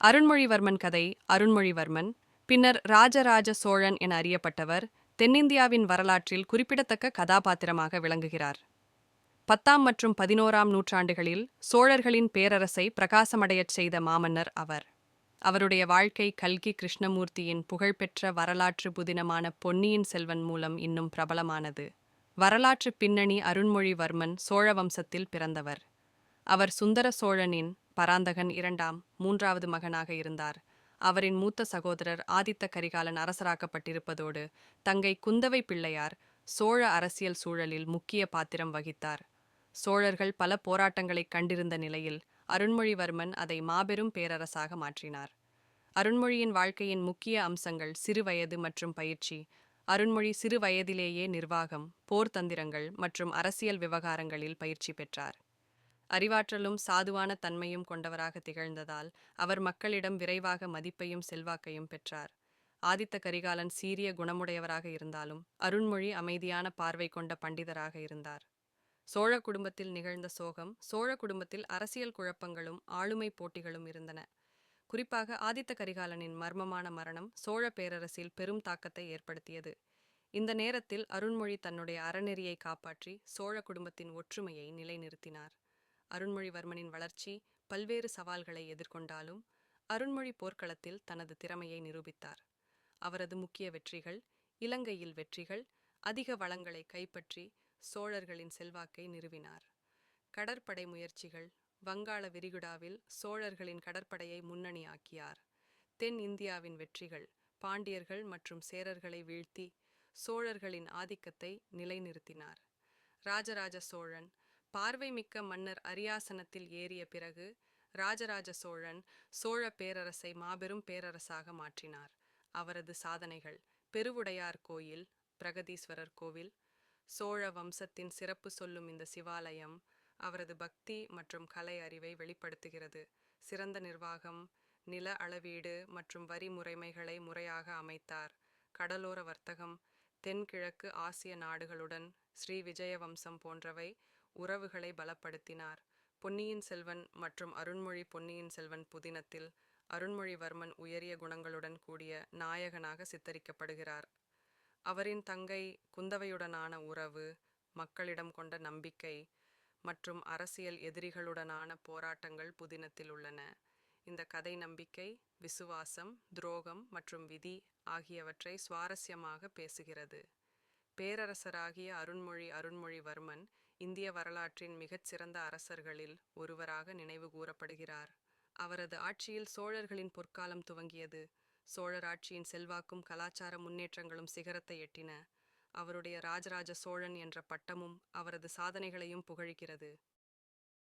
அருண்மொழிவர்மன் கதை. அருண்மொழிவர்மன் பின்னர் ராஜராஜ சோழன் என அறியப்பட்டவர். தென்னிந்தியாவின் வரலாற்றில் குறிப்பிடத்தக்க கதாபாத்திரமாக விளங்குகிறார். 10ஆம் மற்றும் 11ஆம் நூற்றாண்டுகளில் சோழர்களின் பேரரசை பிரகாசமடையச் செய்த மாமன்னர் அவர். அவருடைய வாழ்க்கை கல்கி கிருஷ்ணமூர்த்தியின் புகழ்பெற்ற வரலாற்று புதினமான பொன்னியின் செல்வன் மூலம் இன்னும் பிரபலமானது. வரலாற்று பின்னணி. அருண்மொழிவர்மன் சோழ வம்சத்தில் பிறந்தவர். அவர் சுந்தர சோழனின் பராந்தகன் இரண்டாம் மூன்றாவது மகனாக இருந்தார். அவரின் மூத்த சகோதரர் ஆதித்த கரிகாலன் அரசராக்கப்பட்டிருப்பதோடு தங்கை குந்தவை பிள்ளையார் சோழ அரசியல் சூழலில் முக்கிய பாத்திரம் வகித்தார். சோழர்கள் பல போராட்டங்களை கண்டிருந்த நிலையில் அருண்மொழிவர்மன் அதை மாபெரும் பேரரசாக மாற்றினார். அருண்மொழியின் வாழ்க்கையின் முக்கிய அம்சங்கள். சிறுவயது மற்றும் பயிற்சி. அருண்மொழி சிறு வயதிலேயே நிர்வாகம், போர் தந்திரங்கள் மற்றும் அரசியல் விவகாரங்களில் பயிற்சி பெற்றார். அறிவாற்றலும் சாதுவான தன்மையும் கொண்டவராக திகழ்ந்ததால் அவர் மக்களிடம் விரைவாக மதிப்பையும் செல்வாக்கையும் பெற்றார். ஆதித்த கரிகாலன் சீரிய குணமுடையவராக இருந்தாலும் அருண்மொழி அமைதியான பார்வை கொண்ட பண்டிதராக இருந்தார். சோழ குடும்பத்தில் நிகழ்ந்த சோகம். சோழ குடும்பத்தில் அரசியல் குழப்பங்களும் ஆளுமை போட்டிகளும் இருந்தன. குறிப்பாக ஆதித்த கரிகாலனின் மர்மமான மரணம் சோழ பேரரசில் பெரும் தாக்கத்தை ஏற்படுத்தியது. இந்த நேரத்தில் அருண்மொழி தன்னுடைய அறநெறியை காப்பாற்றி சோழ குடும்பத்தின் ஒற்றுமையை நிலைநிறுத்தினார். அருண்மொழிவர்மனின் வளர்ச்சி பல்வேறு சவால்களை எதிர்கொண்டாலும் அருண்மொழி போர்க்களத்தில் தனது திறமையை நிரூபித்தார். அவரது முக்கிய வெற்றிகள். இலங்கையில் வெற்றிகள். அதிக வளங்களை கைப்பற்றி சோழர்களின் செல்வாக்கை நிறுவினார். கடற்படை முயற்சிகள். வங்காள விரிகுடாவில் சோழர்களின் கடற்படையை முன்னணியாக்கியார். தென் இந்தியாவின் வெற்றிகள். பாண்டியர்கள் மற்றும் சேரர்களை வீழ்த்தி சோழர்களின் ஆதிக்கத்தை நிலைநிறுத்தினார். ராஜராஜ சோழன். பார்வை மிக்க மன்னர் அரியாசனத்தில் ஏறிய பிறகு ராஜராஜ சோழன் சோழ பேரரசை மாபெரும் பேரரசாக மாற்றினார். அவரது சாதனைகள். பெருவுடையார் கோயில், பிரகதீஸ்வரர் கோவில். சோழ வம்சத்தின் சிறப்பு சொல்லும் இந்த சிவாலயம் அவரது பக்தி மற்றும் கலை அறிவை வெளிப்படுத்துகிறது. சிறந்த நிர்வாகம். நில அளவீடு மற்றும் வரி முறைமைகளை முறையாக அமைத்தார். கடலோர வர்த்தகம். தென்கிழக்கு ஆசிய நாடுகளுடன் ஸ்ரீ விஜய வம்சம் போன்றவை உறவுகளை பலப்படுத்தினார். பொன்னியின் செல்வன் மற்றும் அருண்மொழி. பொன்னியின் செல்வன் புதினத்தில் அருண்மொழிவர்மன் உயரிய குணங்களுடன் கூடிய நாயகனாக சித்தரிக்கப்படுகிறார். அவரின் தங்கை குந்தவையுடனான உறவு, மக்களிடம் கொண்ட நம்பிக்கை மற்றும் அரசியல் எதிரிகளுடனான போராட்டங்கள் புதினத்தில் உள்ளன. இந்த கதை நம்பிக்கை, விசுவாசம், துரோகம் மற்றும் விதி ஆகியவற்றை சுவாரஸ்யமாக பேசுகிறது. பேரரசராகிய அருண்மொழி. அருண்மொழிவர்மன் இந்திய வரலாற்றின் மிகச்சிறந்த அரசர்களில் ஒருவராக நினைவு கூறப்படுகிறார். அவரது ஆட்சியில் சோழர்களின் பொற்காலம் துவங்கியது. சோழர் ஆட்சியின் செல்வாக்கும் கலாச்சார முன்னேற்றங்களும் சிகரத்தை எட்டின. அவருடைய ராஜராஜ சோழன் என்ற பட்டமும் அவரது சாதனைகளையும் புகழ்கிறது.